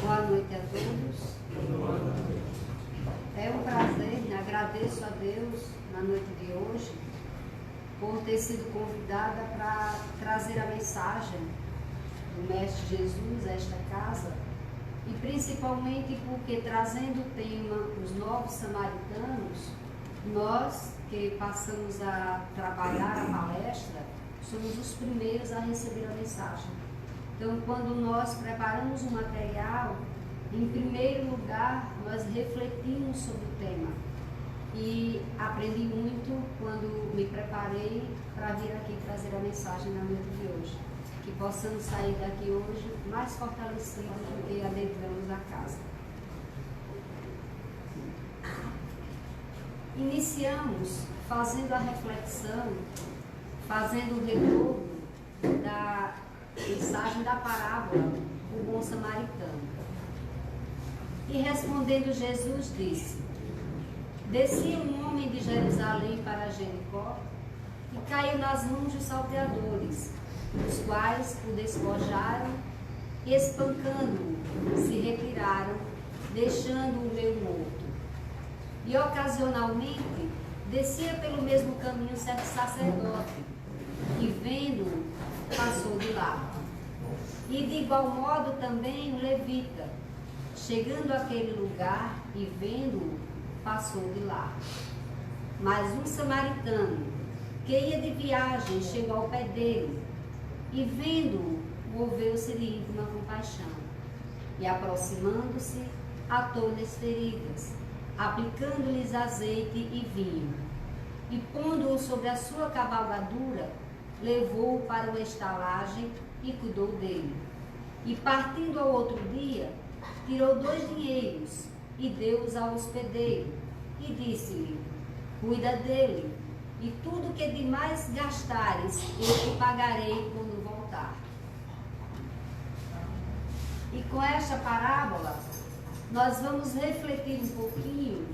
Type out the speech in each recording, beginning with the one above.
Boa noite a todos. É um prazer, agradeço a Deus na noite de hoje por ter sido convidada para trazer a mensagem do Mestre Jesus a esta casa, e principalmente porque, trazendo o tema os novos samaritanos, nós que passamos a trabalhar a palestra somos os primeiros a receber a mensagem. Então, quando nós preparamos o material, em primeiro lugar, nós refletimos sobre o tema. E aprendi muito quando me preparei para vir aqui trazer a mensagem na noite de hoje. Que possamos sair daqui hoje mais fortalecidos do que adentramos a casa. Iniciamos fazendo a reflexão, fazendo o retorno da mensagem da parábola, o bom samaritano. E respondendo Jesus disse: descia um homem de Jerusalém para Jericó e caiu nas mãos dos salteadores, os quais o despojaram e, espancando-o, se retiraram, deixando-o meio morto. E ocasionalmente descia pelo mesmo caminho certo sacerdote, e vendo-o, passou de largo. E de igual modo também um levita, chegando àquele lugar e vendo-o, passou de largo. Mas um samaritano, que ia de viagem, chegou ao pé dele, e vendo-o, moveu-se de íntima compaixão. E aproximando-se, atou-lhes feridas, aplicando-lhes azeite e vinho. E pondo-o sobre a sua cavalgadura, levou-o para uma estalagem e cuidou dele. E partindo ao outro dia, tirou 2 dinheiros e deu-os ao hospedeiro, e disse-lhe: cuida dele, e tudo que demais gastares, eu te pagarei quando voltar. E com esta parábola, nós vamos refletir um pouquinho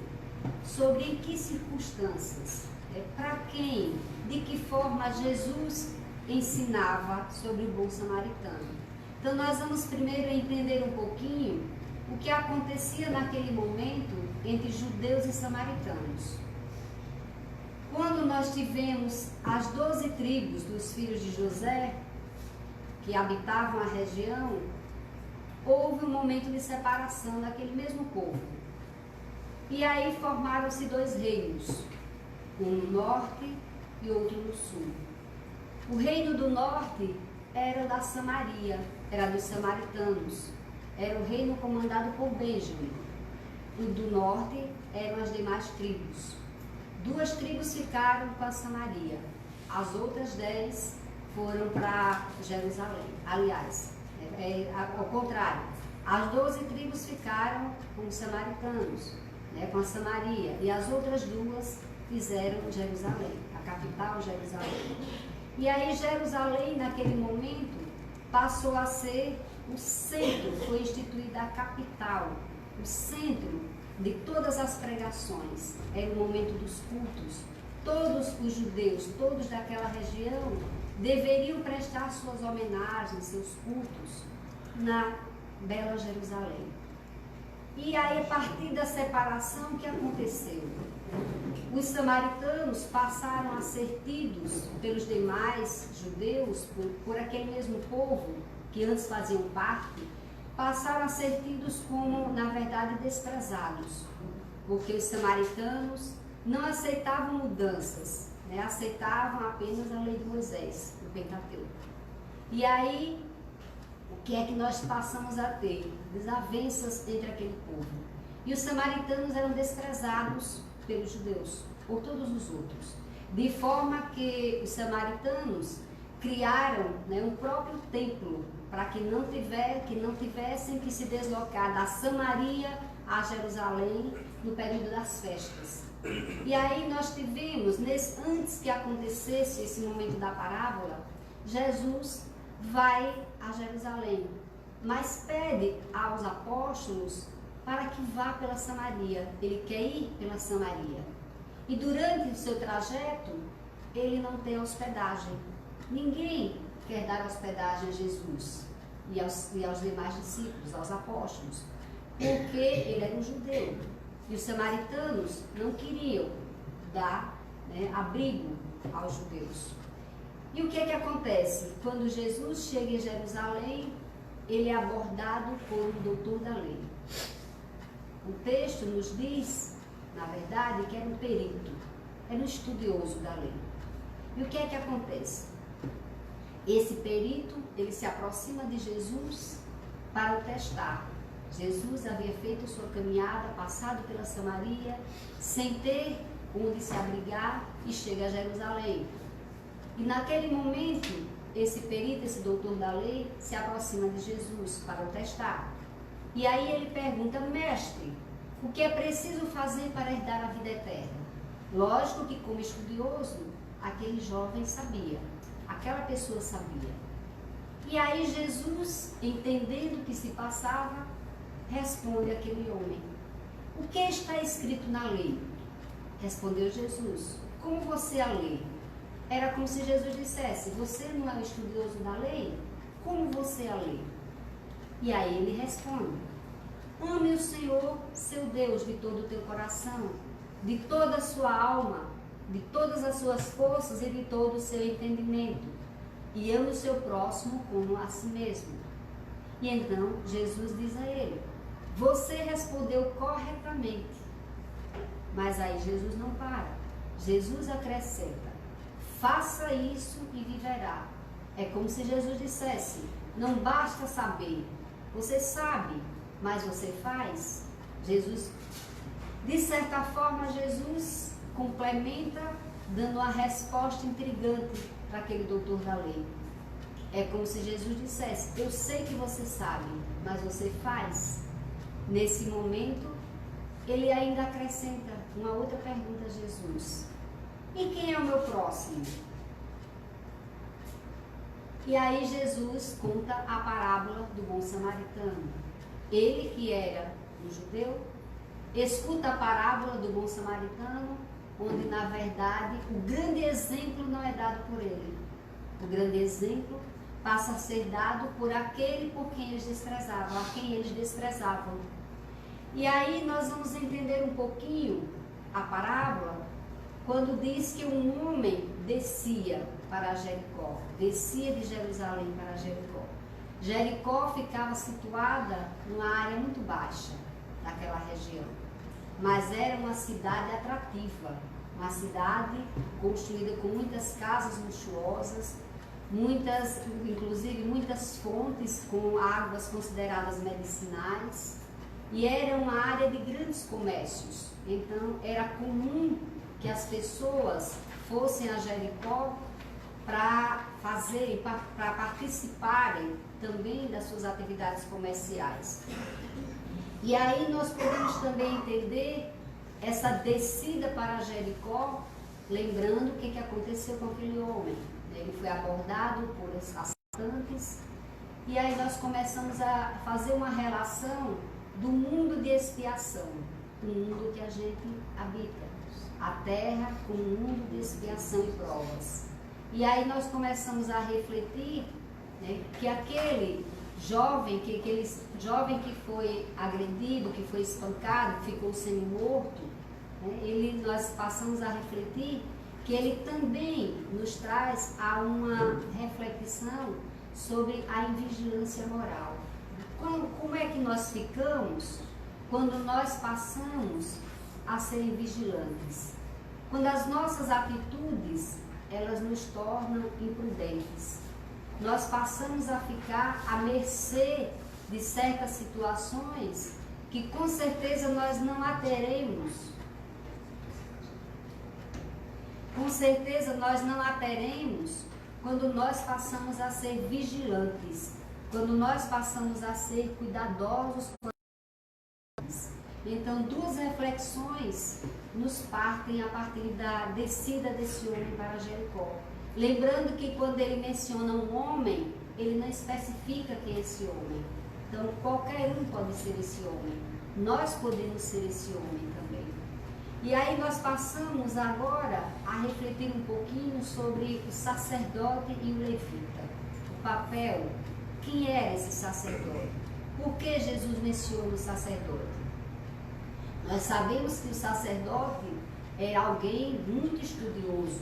sobre em que circunstâncias, para quem, de que forma Jesus ensinava sobre o bom samaritano. Então nós vamos primeiro entender um pouquinho o que acontecia naquele momento entre judeus e samaritanos. Quando nós tivemos as 12 tribos dos filhos de José, que habitavam a região, houve um momento de separação daquele mesmo povo. E aí formaram-se 2 reinos, um no norte e outro no sul. O reino do norte era da Samaria, era dos samaritanos. Era o reino comandado por Benjamim. O do norte eram as demais tribos. 2 tribos ficaram com a Samaria. As outras 10 foram para Jerusalém. Aliás, ao contrário. As 12 tribos ficaram com os samaritanos, com a Samaria. E as outras 2 fizeram Jerusalém, a capital Jerusalém. E aí Jerusalém, naquele momento, passou a ser o centro, foi instituída a capital, o centro de todas as pregações. Era o momento dos cultos. Todos os judeus, todos daquela região, deveriam prestar suas homenagens, seus cultos na bela Jerusalém. E aí, a partir da separação, o que aconteceu? Os samaritanos passaram a ser tidos pelos demais judeus, por aquele mesmo povo que antes faziam parte, passaram a ser tidos como, na verdade, desprezados, porque os samaritanos não aceitavam mudanças, aceitavam apenas a lei de Moisés, o Pentateuco. E aí, o que é que nós passamos a ter? Desavenças entre aquele povo. E os samaritanos eram desprezados pelos judeus, por todos os outros, de forma que os samaritanos criaram um próprio templo para que não tivessem que se deslocar da Samaria a Jerusalém no período das festas. E aí nós tivemos, antes que acontecesse esse momento da parábola, Jesus vai a Jerusalém, mas pede aos apóstolos para que vá pela Samaria. Ele quer ir pela Samaria. E durante o seu trajeto, ele não tem hospedagem. Ninguém quer dar hospedagem a Jesus. e aos demais discípulos, aos apóstolos, porque ele era um judeu. E os samaritanos não queriam dar, né, abrigo aos judeus. E o que é que acontece? Quando Jesus chega em Jerusalém, ele é abordado por um doutor da lei. O texto nos diz, na verdade, que era um perito, era um estudioso da lei. E o que é que acontece? Esse perito, ele se aproxima de Jesus para o testar. Jesus havia feito sua caminhada, passado pela Samaria, sem ter onde se abrigar, e chega a Jerusalém. E naquele momento, esse perito, esse doutor da lei, se aproxima de Jesus para o testar. E aí ele pergunta: mestre, o que é preciso fazer para herdar a vida eterna? Lógico que, como estudioso, aquele jovem sabia, aquela pessoa sabia. E aí Jesus, entendendo o que se passava, responde àquele homem: o que está escrito na lei? Respondeu Jesus: como você a lê? Era como se Jesus dissesse: você não é o estudioso da lei? Como você a lê? E aí ele responde: ame o Senhor, seu Deus, de todo o teu coração, de toda a sua alma, de todas as suas forças e de todo o seu entendimento, e ame o seu próximo como a si mesmo. E então Jesus diz a ele: você respondeu corretamente. Mas aí Jesus não para. Jesus acrescenta: faça isso e viverá. É como se Jesus dissesse: não basta saber, você sabe, mas você faz. Jesus, de certa forma, Jesus complementa dando uma resposta intrigante para aquele doutor da lei. É como se Jesus dissesse: eu sei que você sabe, mas você faz. Nesse momento, ele ainda acrescenta uma outra pergunta a Jesus: e quem é o meu próximo? E aí Jesus conta a parábola do bom samaritano. Ele, que era um judeu, escuta a parábola do bom samaritano, onde na verdade o grande exemplo não é dado por ele. O grande exemplo passa a ser dado por aquele por quem eles desprezavam, a quem eles desprezavam. E aí nós vamos entender um pouquinho a parábola quando diz que um homem descia para Jericó, descia de Jerusalém para Jericó. Jericó ficava situada numa área muito baixa daquela região, mas era uma cidade atrativa, uma cidade construída com muitas casas luxuosas, inclusive muitas fontes com águas consideradas medicinais, e era uma área de grandes comércios. Então era comum que as pessoas fossem a Jericó para participarem também das suas atividades comerciais. E aí nós podemos também entender essa descida para Jericó, lembrando o que aconteceu com aquele homem. Ele foi abordado por assaltantes, e aí nós começamos a fazer uma relação do mundo de expiação, do mundo que a gente habita, a terra como um mundo de expiação e provas. E aí nós começamos a refletir, né, que aquele jovem que foi agredido, que foi espancado, que ficou semi-morto, né, nós passamos a refletir que ele também nos traz a uma reflexão sobre a invigilância moral. Como é que nós ficamos quando nós passamos a ser vigilantes? Quando as nossas atitudes, elas nos tornam imprudentes. Nós passamos a ficar à mercê de certas situações que com certeza nós não a teremos. Com certeza nós não a teremos quando nós passamos a ser vigilantes, quando nós passamos a ser cuidadosos com as. Então, duas reflexões nos partem a partir da descida desse homem para Jericó. Lembrando que quando ele menciona um homem, ele não especifica quem é esse homem. Então, qualquer um pode ser esse homem. Nós podemos ser esse homem também. E aí nós passamos agora a refletir um pouquinho sobre o sacerdote e o levita. O papel quem era esse sacerdote. Por que Jesus menciona o sacerdote? Nós sabemos que o sacerdote era alguém muito estudioso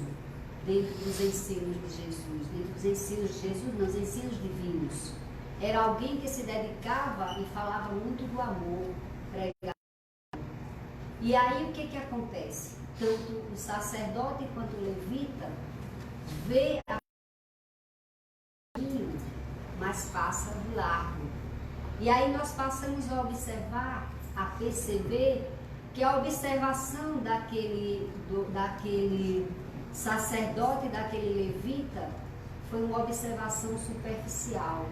dentro dos ensinos de Jesus, dentro dos ensinos de Jesus, nos ensinos divinos. Era alguém que se dedicava e falava muito do amor, pregava. E aí o que acontece? Tanto o sacerdote quanto o levita vê a caminho, mas passa de largo. E aí nós passamos a observar, a perceber que a observação daquele sacerdote, daquele levita, foi uma observação superficial,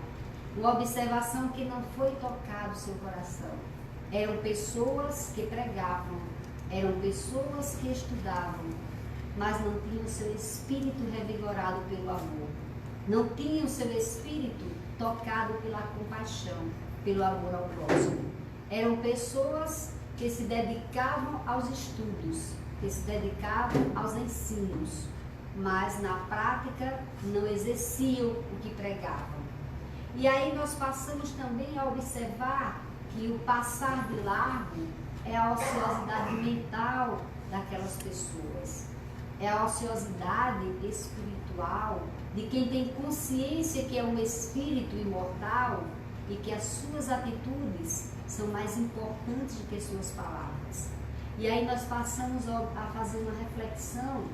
uma observação que não foi tocado o seu coração. Eram pessoas que pregavam, eram pessoas que estudavam, mas não tinham seu espírito revigorado pelo amor, não tinham seu espírito tocado pela compaixão, pelo amor ao próximo. Eram pessoas que se dedicavam aos estudos, que se dedicavam aos ensinos, mas na prática não exerciam o que pregavam. E aí nós passamos também a observar que o passar de largo é a ociosidade mental daquelas pessoas, é a ociosidade espiritual de quem tem consciência que é um espírito imortal e que as suas atitudes são mais importantes do que suas palavras. E aí nós passamos a fazer uma reflexão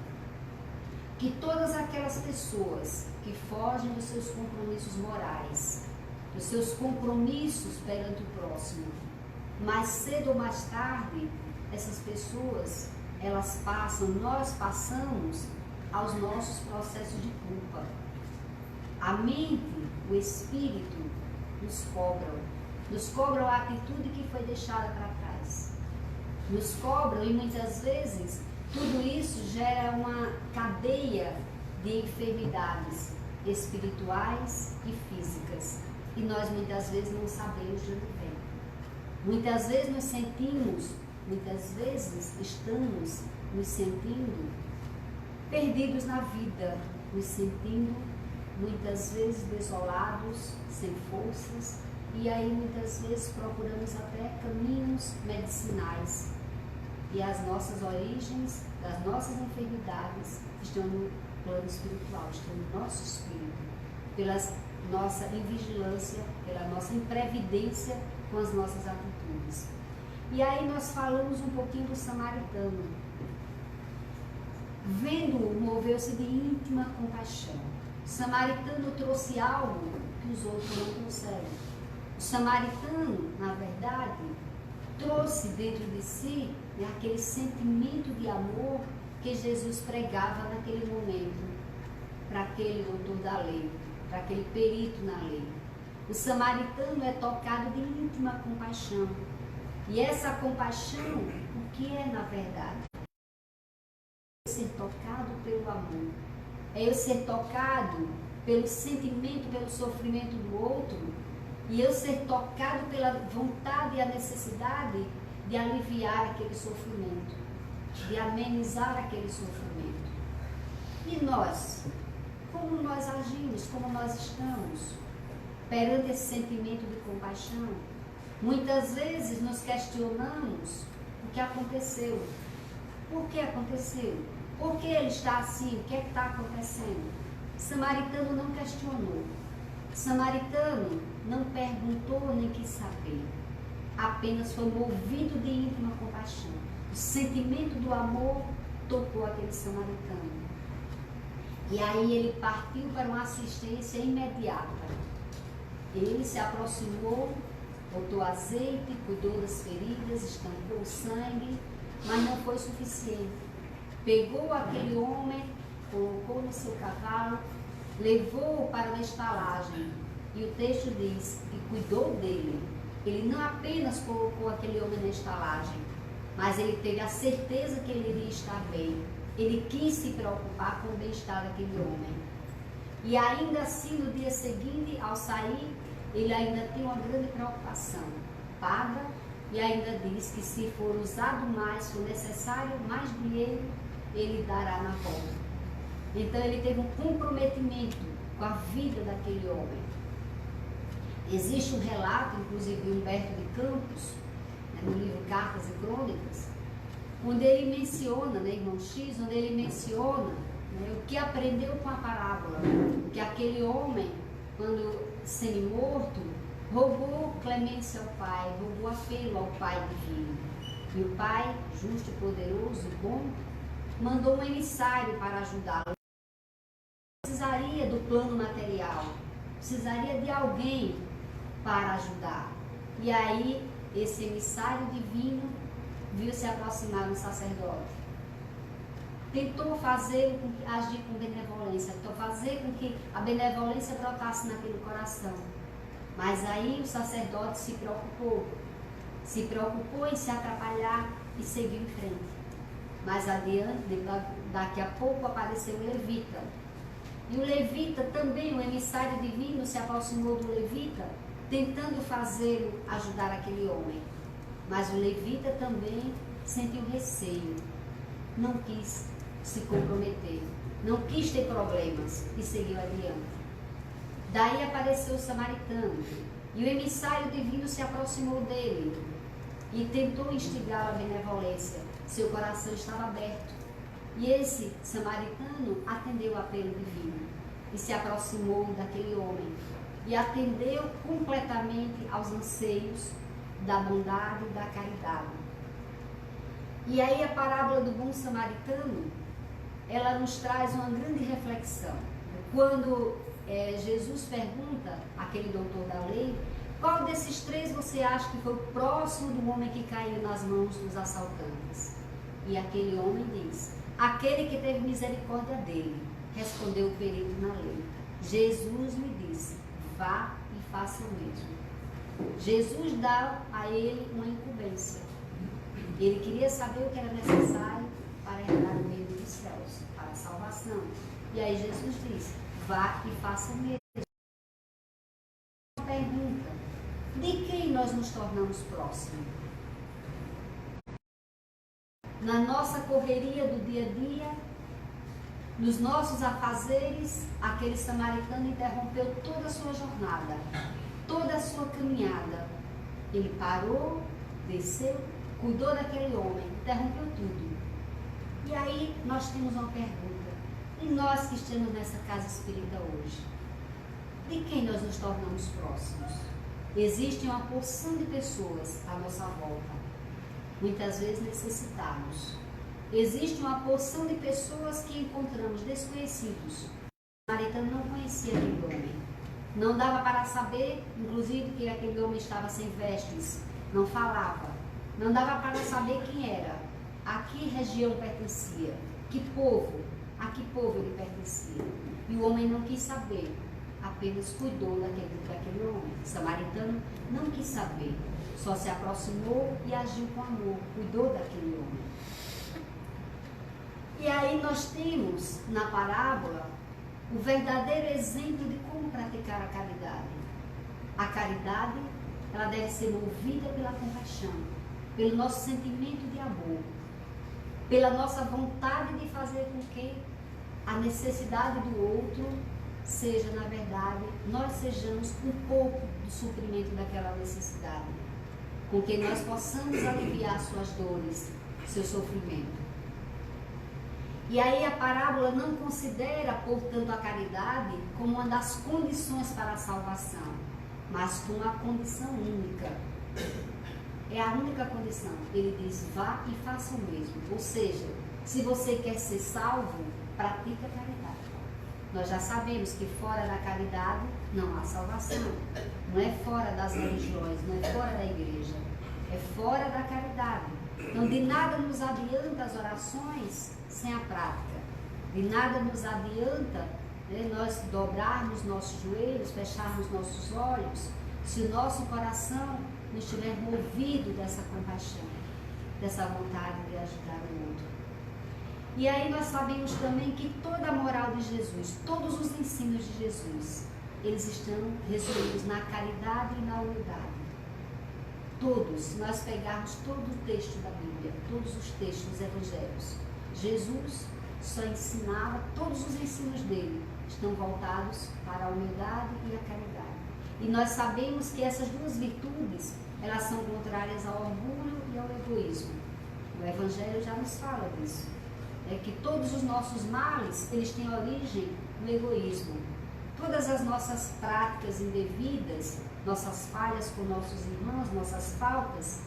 que todas aquelas pessoas que fogem dos seus compromissos morais, dos seus compromissos perante o próximo, mais cedo ou mais tarde, essas pessoas, nós passamos aos nossos processos de culpa. A mente, o espírito, nos cobram a atitude que foi deixada para trás. Nos cobram e muitas vezes tudo isso gera uma cadeia de enfermidades espirituais e físicas. E nós muitas vezes não sabemos de onde vem. Muitas vezes estamos nos sentindo perdidos na vida, nos sentindo muitas vezes desolados, sem forças, e aí muitas vezes procuramos até caminhos medicinais. E as nossas origens das nossas enfermidades estão no plano espiritual, estão no nosso espírito, pela nossa invigilância, pela nossa imprevidência com as nossas atitudes. E aí nós falamos um pouquinho do samaritano. Vendo-o, moveu-se de íntima compaixão. O samaritano trouxe algo que os outros não trouxeram. O samaritano, na verdade, trouxe dentro de si aquele sentimento de amor que Jesus pregava naquele momento para aquele doutor da lei, para aquele perito na lei. O samaritano é tocado de íntima compaixão. E essa compaixão, o que é na verdade? É ser tocado pelo amor. É eu ser tocado pelo sentimento, pelo sofrimento do outro, e eu ser tocado pela vontade e a necessidade de aliviar aquele sofrimento, de amenizar aquele sofrimento. E nós? Como nós agimos, como nós estamos perante esse sentimento de compaixão? Muitas vezes nos questionamos o que aconteceu. Por que aconteceu? Por que ele está assim? O que é que está acontecendo? O samaritano não questionou. O samaritano não perguntou nem quis saber. Apenas foi movido de íntima compaixão. O sentimento do amor tocou aquele samaritano. E aí ele partiu para uma assistência imediata. Ele se aproximou, botou azeite, cuidou das feridas, estancou o sangue, mas não foi suficiente. Pegou aquele homem, colocou no seu cavalo, levou-o para uma estalagem. E o texto diz, e cuidou dele. Ele não apenas colocou aquele homem na estalagem, mas ele teve a certeza que ele iria estar bem. Ele quis se preocupar com o bem-estar daquele homem. E ainda assim, no dia seguinte, ao sair, ele ainda tem uma grande preocupação. Paga e ainda diz que se for usado mais, se for necessário mais dinheiro, ele dará na volta. Então ele teve um comprometimento com a vida daquele homem. Existe um relato, inclusive, de Humberto de Campos, né, no livro Cartas e Crônicas, onde ele menciona, né, irmão X, onde ele menciona, né, o que aprendeu com a parábola, que aquele homem, quando semi-morto, rogou clemência ao Pai, rogou apelo ao Pai divino. E o Pai, justo e poderoso e bom, mandou um emissário para ajudá-lo. Precisaria do plano material, precisaria de alguém para ajudar. E aí, esse emissário divino viu se aproximar do sacerdote. Tentou fazer agir com benevolência, tentou fazer com que a benevolência brotasse naquele coração. Mas aí o sacerdote se preocupou em se atrapalhar e seguiu em frente. Mais adiante, daqui a pouco apareceu o levita. E o levita também, o emissário divino, se aproximou do levita, tentando fazê-lo ajudar aquele homem. Mas o levita também sentiu receio, não quis se comprometer, não quis ter problemas e seguiu adiante. Daí apareceu o samaritano e o emissário divino se aproximou dele e tentou instigá-lo à benevolência. Seu coração estava aberto. E esse samaritano atendeu o apelo divino e se aproximou daquele homem e atendeu completamente aos anseios da bondade e da caridade. E aí a parábola do bom samaritano, ela nos traz uma grande reflexão. Quando Jesus pergunta àquele doutor da lei, qual desses três você acha que foi próximo do homem que caiu nas mãos dos assaltantes? E aquele homem diz, aquele que teve misericórdia dele, respondeu o perito na lei. Jesus lhe disse, vá e faça o mesmo. Jesus dá a ele uma incumbência. Ele queria saber o que era necessário para entrar no reino dos céus, para a salvação. E aí Jesus disse, vá e faça o mesmo. Uma pergunta, de quem nós nos tornamos próximos? Na nossa correria do dia a dia, nos nossos afazeres, aquele samaritano interrompeu toda a sua jornada, toda a sua caminhada. Ele parou, desceu, cuidou daquele homem, interrompeu tudo. E aí nós temos uma pergunta, e nós que estamos nessa casa espírita hoje, de quem nós nos tornamos próximos? Existe uma porção de pessoas à nossa volta, muitas vezes necessitados. Existe uma porção de pessoas que encontramos desconhecidos. O samaritano não conhecia aquele homem. Não dava para saber, inclusive, que aquele homem estava sem vestes. Não falava. Não dava para saber quem era. A que região pertencia. Que povo. A que povo ele pertencia. E o homem não quis saber. Apenas cuidou daquele homem. O samaritano não quis saber. Só se aproximou e agiu com amor. Cuidou daquele homem. E aí nós temos, na parábola, o verdadeiro exemplo de como praticar a caridade. A caridade, ela deve ser movida pela compaixão, pelo nosso sentimento de amor, pela nossa vontade de fazer com que a necessidade do outro seja, na verdade, nós sejamos um pouco do suprimento daquela necessidade, com que nós possamos aliviar suas dores, seu sofrimento. E aí a parábola não considera, portanto, a caridade como uma das condições para a salvação, mas como uma condição única. É a única condição. Ele diz, vá e faça o mesmo. Ou seja, se você quer ser salvo, pratique a caridade. Nós já sabemos que fora da caridade não há salvação. Não é fora das religiões, não é fora da igreja. É fora da caridade. Então, de nada nos adianta as orações sem a prática. De nada nos adianta, né, nós dobrarmos nossos joelhos, fecharmos nossos olhos, se o nosso coração não estiver movido dessa compaixão, dessa vontade de ajudar o outro. E aí nós sabemos também que toda a moral de Jesus, todos os ensinos de Jesus, eles estão resumidos na caridade e na humildade. Todos, se nós pegarmos todo o texto da Bíblia, todos os textos dos evangelhos, Jesus só ensinava, todos os ensinos dele estão voltados para a humildade e a caridade. E nós sabemos que essas duas virtudes, elas são contrárias ao orgulho e ao egoísmo. O Evangelho já nos fala disso. É que todos os nossos males, eles têm origem no egoísmo. Todas as nossas práticas indevidas, nossas falhas com nossos irmãos, nossas faltas,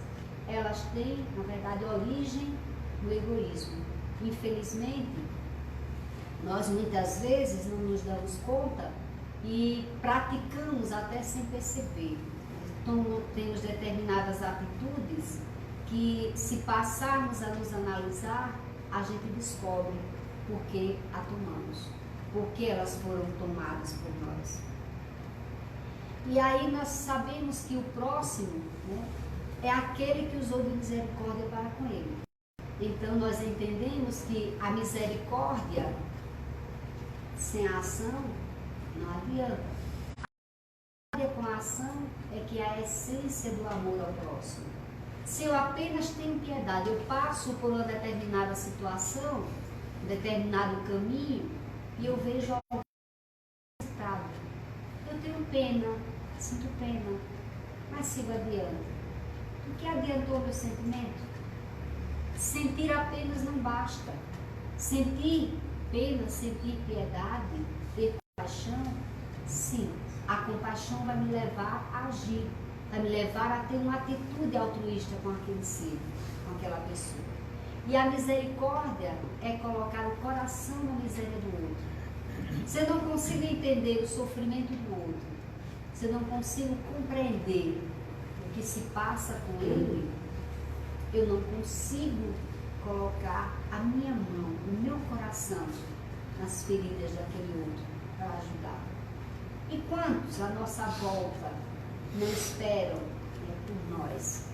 elas têm, na verdade, origem no egoísmo. Infelizmente, nós muitas vezes não nos damos conta e praticamos até sem perceber. Então, temos determinadas atitudes que, se passarmos a nos analisar, a gente descobre por que a tomamos, por que elas foram tomadas por nós. E aí nós sabemos que o próximo, né, é aquele que usou de misericórdia para com ele. Então nós entendemos que a misericórdia sem a ação não adianta. Com a ação é que é a essência do amor ao próximo. Se eu apenas tenho piedade, eu passo por uma determinada situação, um determinado caminho, e eu vejo algo necessitado. Eu tenho pena, sinto pena, mas sigo adiante. O que adiantou meu sentimento? Sentir apenas não basta. Sentir pena, sentir piedade, ter compaixão, sim. A compaixão vai me levar a agir, vai me levar a ter uma atitude altruísta com aquele ser, com aquela pessoa. E a misericórdia é colocar o coração na miséria do outro. Se eu não consigo entender o sofrimento do outro, se eu não consigo compreender o que se passa com ele, eu não consigo colocar a minha mão, o meu coração nas feridas daquele outro para ajudar. E quantos à nossa volta não esperam por nós?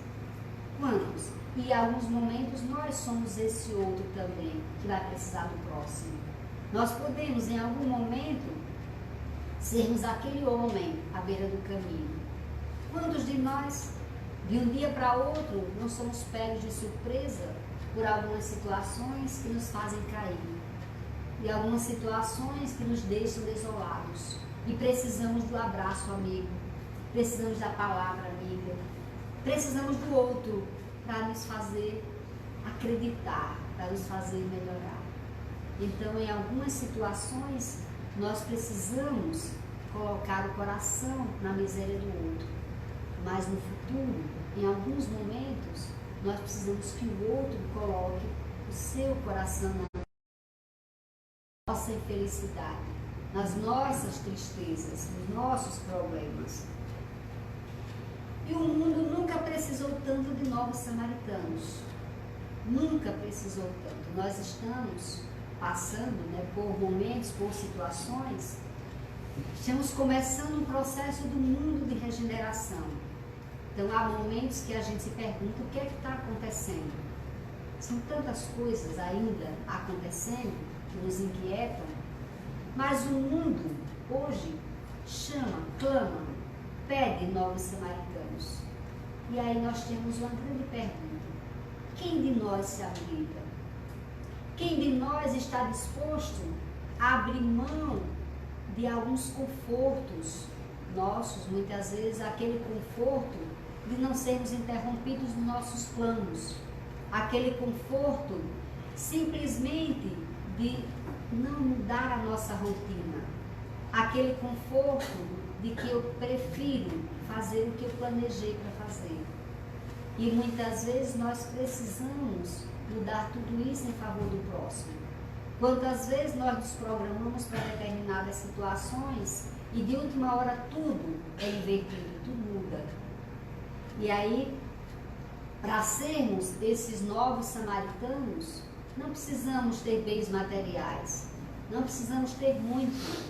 Quantos? E em alguns momentos nós somos esse outro também, que vai precisar do próximo. Nós podemos, em algum momento, sermos aquele homem à beira do caminho. Quantos de nós, de um dia para outro, não somos pegos de surpresa por algumas situações que nos fazem cair? E algumas situações que nos deixam desolados. E precisamos do abraço amigo, precisamos da palavra amiga, precisamos do outro para nos fazer acreditar, para nos fazer melhorar. Então, em algumas situações, nós precisamos colocar o coração na miséria do outro. Mas no futuro, em alguns momentos, nós precisamos que o outro coloque o seu coração na nossa infelicidade, nas nossas tristezas, nos nossos problemas. E o mundo nunca precisou tanto de novos samaritanos. Nunca precisou tanto. Nós estamos passando, por momentos, por situações, estamos começando um processo do mundo de regeneração. Então há momentos que a gente se pergunta o que é que está acontecendo. São tantas coisas ainda acontecendo que nos inquietam. Mas o mundo, hoje, chama, clama, pede novos samaritanos. E aí nós temos uma grande pergunta. Quem de nós se habilita? Quem de nós está disposto a abrir mão de alguns confortos nossos, muitas vezes aquele conforto de não sermos interrompidos nos nossos planos, aquele conforto simplesmente de não mudar a nossa rotina, aquele conforto de que eu prefiro fazer o que eu planejei para fazer. E muitas vezes nós precisamos mudar tudo isso em favor do próximo. Quantas vezes nós nos programamos para determinadas situações e de última hora tudo é invertido, tudo muda. E aí, para sermos esses novos samaritanos, não precisamos ter bens materiais, não precisamos ter muito,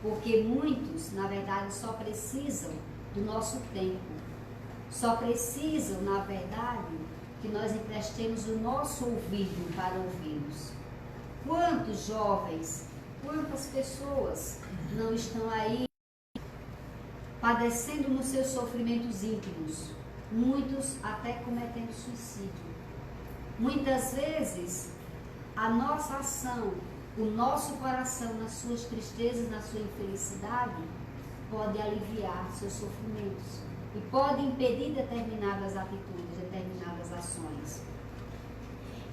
porque muitos, na verdade, só precisam do nosso tempo, só precisam, na verdade, que nós emprestemos o nosso ouvido para ouvi-los. Quantos jovens, quantas pessoas não estão aí padecendo nos seus sofrimentos íntimos, muitos até cometendo suicídio. Muitas vezes, a nossa ação, o nosso coração nas suas tristezas, na sua infelicidade, pode aliviar seus sofrimentos e pode impedir determinadas atitudes, determinadas ações.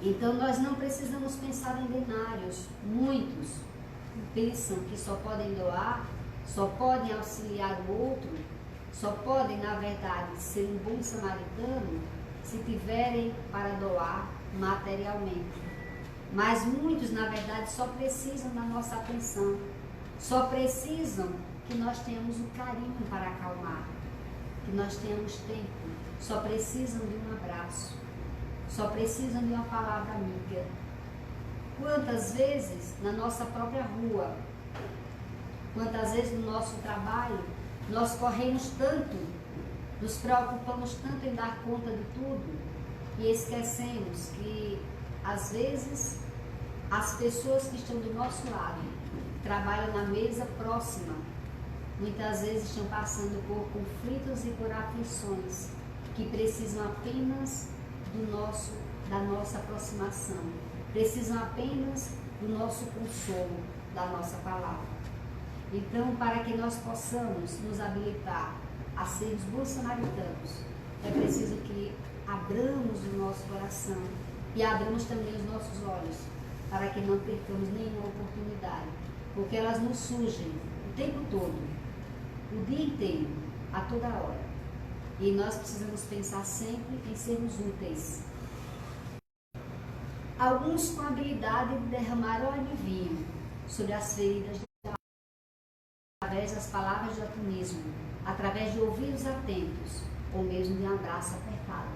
Então nós não precisamos pensar em denários. Muitos pensam que só podem doar, só podem auxiliar o outro, só podem, na verdade, ser um bom samaritano se tiverem para doar materialmente. Mas muitos, na verdade, só precisam da nossa atenção, só precisam que nós tenhamos o carinho para acalmar, que nós tenhamos tempo, só precisam de um abraço, só precisam de uma palavra amiga. Quantas vezes na nossa própria rua, quantas vezes no nosso trabalho, nós corremos tanto, nos preocupamos tanto em dar conta de tudo e esquecemos que, às vezes, as pessoas que estão do nosso lado, trabalham na mesa próxima, muitas vezes estão passando por conflitos e por aflições que precisam apenas da nossa aproximação, precisam apenas do nosso consolo, da nossa palavra. Então, para que nós possamos nos habilitar a sermos bons samaritanos, é preciso que abramos o nosso coração e abramos também os nossos olhos, para que não percamos nenhuma oportunidade, porque elas nos surgem o tempo todo, o dia inteiro, a toda hora. E nós precisamos pensar sempre em sermos úteis. Alguns com a habilidade de derramar óleo de vinho sobre as feridas através das palavras de otimismo, através de ouvidos atentos, ou mesmo de um abraço apertado.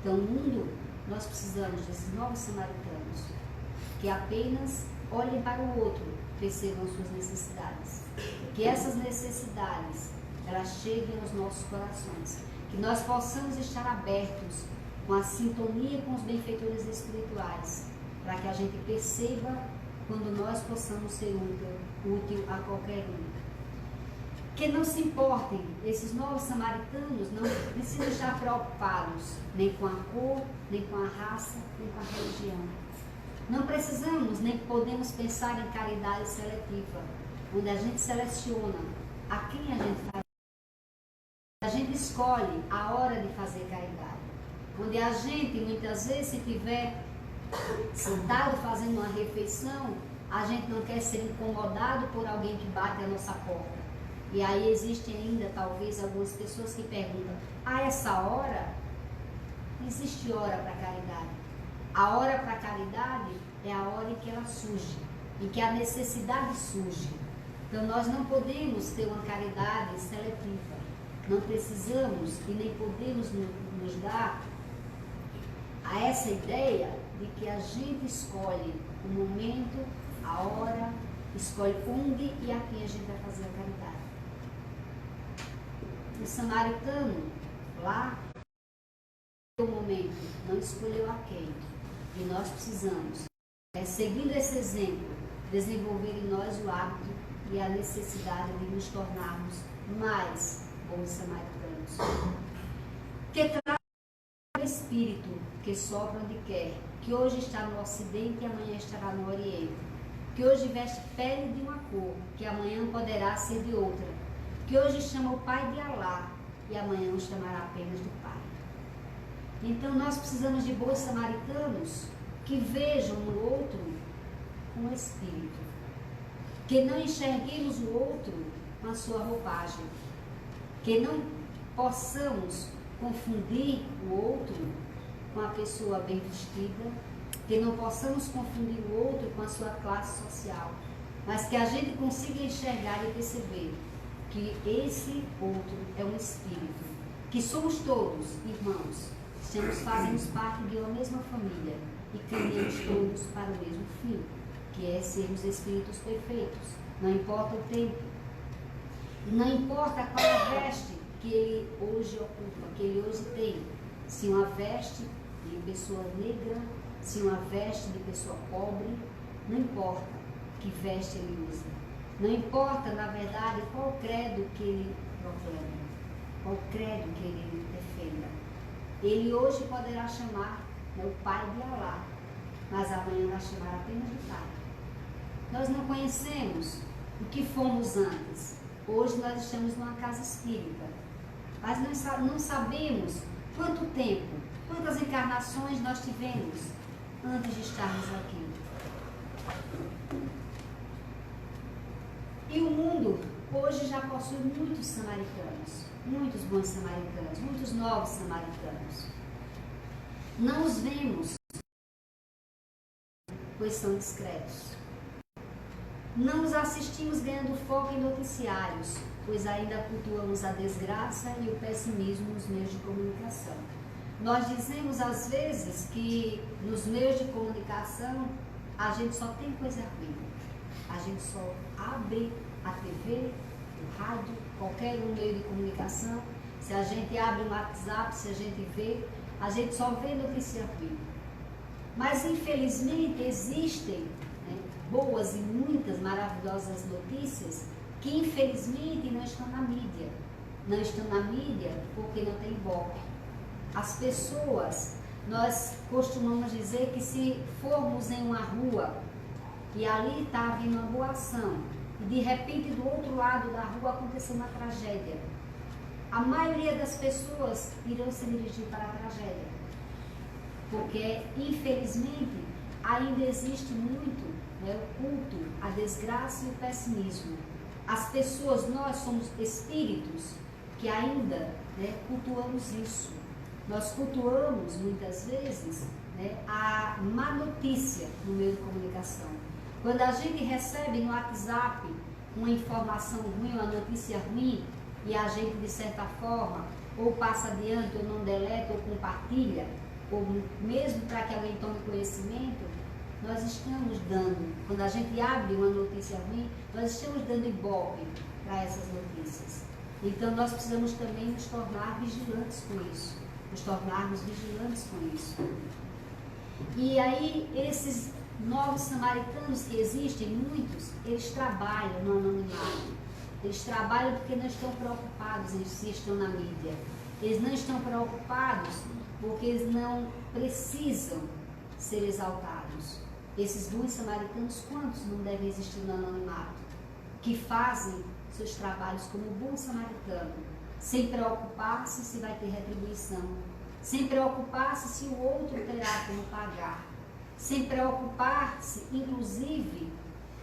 Então, no mundo, nós precisamos desses novos samaritanos, que apenas olhem para o outro, percebam suas necessidades. Que essas necessidades, elas cheguem aos nossos corações. Que nós possamos estar abertos com a sintonia com os benfeitores espirituais, para que a gente perceba quando nós possamos ser útil a qualquer um. Que não se importem, esses novos samaritanos não precisam estar preocupados nem com a cor, nem com a raça, nem com a religião. Não precisamos nem podemos pensar em caridade seletiva, onde a gente seleciona a quem a gente faz. A gente escolhe a hora de fazer caridade. Onde a gente, muitas vezes, se tiver sentado fazendo uma refeição, a gente não quer ser incomodado por alguém que bate a nossa porta. E aí existem ainda, talvez, algumas pessoas que perguntam: a essa hora? Não existe hora para caridade. A hora para caridade é a hora em que ela surge, em que a necessidade surge. Então nós não podemos ter uma caridade seletiva. Não precisamos e nem podemos nos dar a essa ideia de que a gente escolhe o momento, a hora, escolhe onde e a quem a gente vai fazer a caridade. O samaritano, lá, no momento, não escolheu a quem. E nós precisamos, seguindo esse exemplo, desenvolver em nós o hábito e a necessidade de nos tornarmos mais bons samaritanos. Que traz o Espírito que sopra onde quer, que hoje está no Ocidente e amanhã estará no Oriente, que hoje veste pele de uma cor, que amanhã poderá ser de outra, que hoje chama o Pai de Alá e amanhã o chamará apenas do Pai. Então nós precisamos de bons samaritanos que vejam no outro com espírito, que não enxerguemos o outro com a sua roupagem, que não possamos confundir o outro com a pessoa bem vestida, que não possamos confundir o outro com a sua classe social, mas que a gente consiga enxergar e perceber que esse outro é um espírito, que somos todos irmãos, fazemos parte de uma mesma família e caminhamos todos para o mesmo fim, que é sermos espíritos perfeitos. Não importa o tempo, não importa qual a veste que ele hoje ocupa, que ele hoje tem, se uma veste de pessoa negra, se uma veste de pessoa pobre, não importa que veste ele usa. Não importa, na verdade, qual credo que ele proclama, qual credo que ele defenda. Ele hoje poderá chamar o Pai de Alá, mas amanhã vai chamar apenas de Pai. Nós não conhecemos o que fomos antes, Hoje nós estamos numa casa espírita, mas não sabemos quanto tempo, quantas encarnações nós tivemos antes de estarmos aqui. E o mundo hoje já possui muitos samaritanos, muitos bons samaritanos, muitos novos samaritanos. Não os vemos, pois são discretos. Não os assistimos ganhando foco em noticiários, pois ainda cultuamos a desgraça e o pessimismo nos meios de comunicação. Nós dizemos às vezes que nos meios de comunicação a gente só tem coisa ruim. A gente só abre a TV, o rádio, qualquer meio de comunicação. Se a gente abre o WhatsApp, se a gente só vê notícia ruim. Mas infelizmente existem boas e muitas maravilhosas notícias que infelizmente não estão na mídia. Não estão na mídia porque não tem ibope. As pessoas, nós costumamos dizer que se formos em uma rua e ali está havendo uma boa ação e de repente do outro lado da rua aconteceu uma tragédia, a maioria das pessoas irão se dirigir para a tragédia, porque infelizmente ainda existe muito o culto, a desgraça e o pessimismo. As pessoas, nós somos espíritos que ainda cultuamos isso. Nós cultuamos muitas vezes a má notícia no meio de comunicação. Quando a gente recebe no WhatsApp uma informação ruim, uma notícia ruim, e a gente de certa forma ou passa adiante, ou não deleta, ou compartilha, ou mesmo para que alguém tome conhecimento, nós estamos dando, quando a gente abre uma notícia ruim, nós estamos dando ibope para essas notícias. Então nós precisamos também nos tornar vigilantes com isso, nos tornarmos vigilantes com isso. E aí esses novos samaritanos que existem, muitos, eles trabalham no anonimato. Eles trabalham porque não estão preocupados em se estão na mídia. Eles não estão preocupados porque eles não precisam ser exaltados. Esses bons samaritanos, quantos não devem existir no anonimato? Que fazem seus trabalhos como bom samaritano, sem preocupar-se se vai ter retribuição, sem preocupar-se se o outro terá como pagar, sem preocupar-se, inclusive,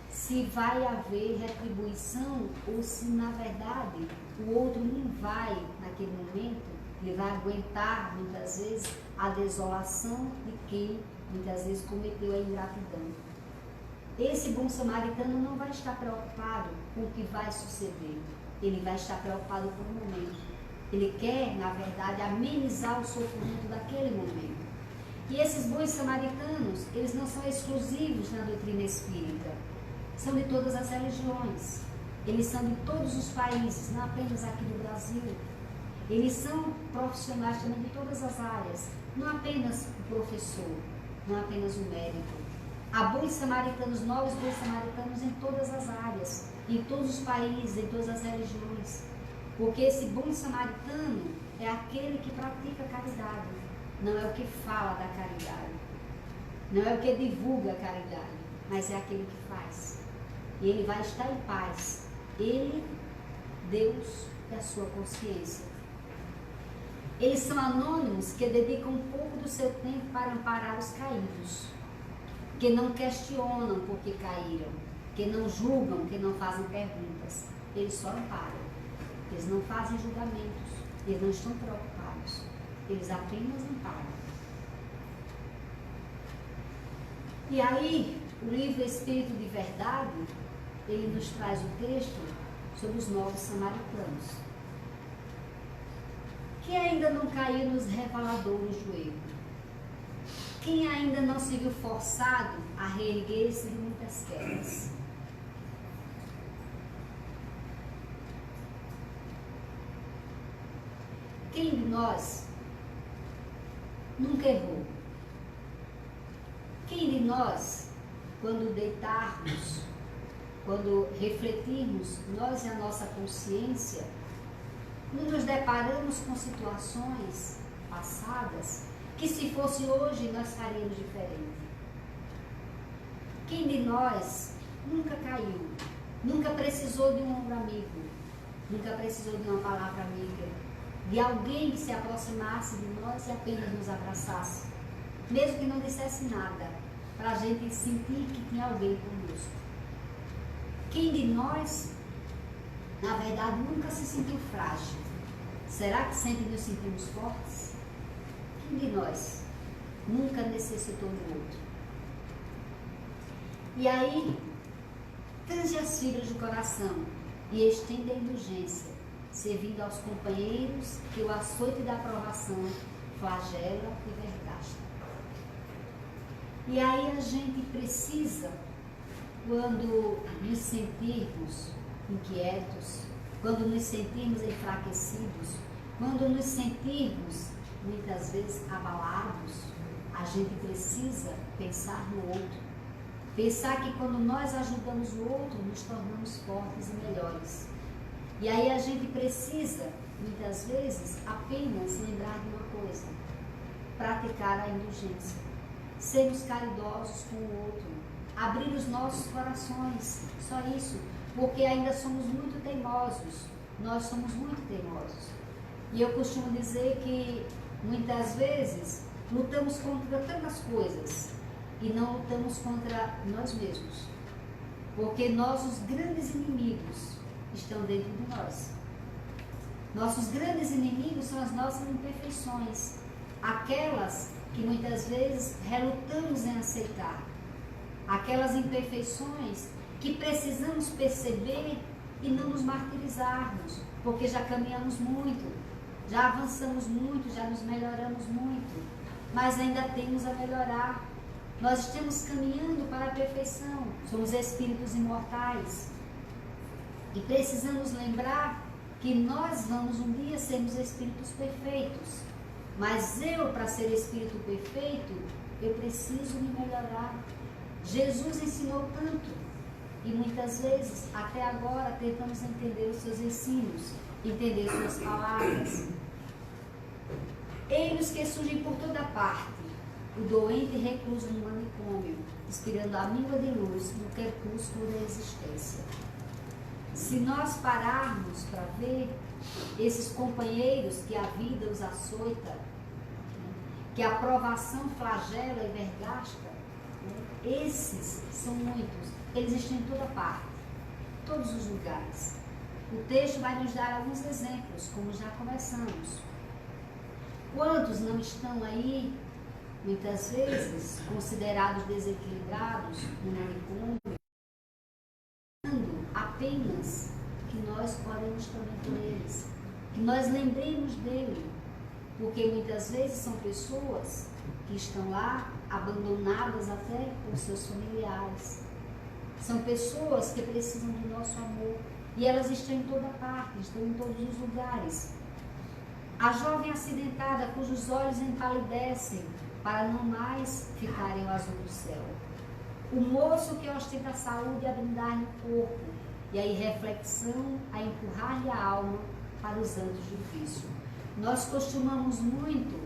se vai haver retribuição ou se, na verdade, o outro não vai, naquele momento, ele vai aguentar, muitas vezes, a desolação de quem, muitas vezes, cometeu a ingratidão. Esse bom samaritano não vai estar preocupado com o que vai suceder. Ele vai estar preocupado com o momento. Ele quer, na verdade, amenizar o sofrimento daquele momento. E esses bons samaritanos, eles não são exclusivos na doutrina espírita. São de todas as religiões. Eles são de todos os países, não apenas aqui do Brasil. Eles são profissionais também de todas as áreas, não apenas o professor, não apenas o médico. Há bons samaritanos, novos bons samaritanos em todas as áreas, em todos os países, em todas as religiões. Porque esse bom samaritano é aquele que pratica a caridade, não é o que fala da caridade, não é o que divulga a caridade, mas é aquele que faz. E ele vai estar em paz. Ele, Deus e a sua consciência. Eles são anônimos que dedicam um pouco do seu tempo para amparar os caídos, que não questionam porque caíram, que não julgam, que não fazem perguntas. Eles só amparam. Eles não fazem julgamentos, eles não estão preocupados. Eles apenas amparam. E aí, o livro Espírito de Verdade, ele nos traz o texto sobre os novos samaritanos, que ainda não caiu nos reveladouros do erro, quem ainda não se viu forçado a reerguer-se de muitas quedas. Quem de nós nunca errou? Quem de nós, quando deitarmos, quando refletirmos, nós e a nossa consciência, não nos deparamos com situações passadas que, se fosse hoje, nós faríamos diferente? Quem de nós nunca caiu, nunca precisou de um ombro amigo, nunca precisou de uma palavra amiga, de alguém que se aproximasse de nós e apenas nos abraçasse, mesmo que não dissesse nada, para a gente sentir que tinha alguém conosco. Quem de nós, na verdade, nunca se sentiu frágil? Será que sempre nos sentimos fortes? Quem de nós nunca necessitou do outro? E aí, tange as fibras do coração e estende a indulgência, servindo aos companheiros que o açoite da aprovação flagela e vergasta. E aí a gente precisa, quando nos sentirmos inquietos, quando nos sentirmos enfraquecidos, quando nos sentirmos muitas vezes abalados, a gente precisa pensar no outro. Pensar que quando nós ajudamos o outro, nos tornamos fortes e melhores. E aí a gente precisa, muitas vezes, apenas lembrar de uma coisa: praticar a indulgência. Sermos caridosos com o outro. Abrir os nossos corações. Só isso. Porque ainda somos muito teimosos. Nós somos muito teimosos. E eu costumo dizer que, muitas vezes, lutamos contra tantas coisas e não lutamos contra nós mesmos. Porque nossos grandes inimigos estão dentro de nós. Nossos grandes inimigos são as nossas imperfeições, aquelas que muitas vezes relutamos em aceitar, aquelas imperfeições que precisamos perceber e não nos martirizarmos, porque já caminhamos muito, já avançamos muito, já nos melhoramos muito, mas ainda temos a melhorar. Nós estamos caminhando para a perfeição, somos espíritos imortais e precisamos lembrar que nós vamos um dia sermos espíritos perfeitos, mas eu, para ser espírito perfeito, eu preciso me melhorar. Jesus ensinou tanto e muitas vezes, até agora, tentamos entender os seus ensinos, entender suas palavras. Eis que surgem por toda parte, o doente recluso no manicômio, inspirando a míngua de luz no crepúsculo da existência. Se nós pararmos para ver esses companheiros que a vida os açoita, que a provação flagela e vergasta, esses são muitos, eles estão em toda parte, todos os lugares. O texto vai nos dar alguns exemplos, como já começamos. Quantos não estão aí, muitas vezes, considerados desequilibrados no manicômio, apenas que nós oremos também por eles, que nós lembremos dele, porque muitas vezes são pessoas que estão lá abandonadas até por seus familiares, são pessoas que precisam do nosso amor e elas estão em toda parte, estão em todos os lugares. A jovem acidentada cujos olhos empalidecem para não mais ficarem ao azul do céu, o moço que ostenta a saúde e a brindar no corpo, e a irreflexão a empurrar-lhe a alma para os antos do vício. Nós costumamos muito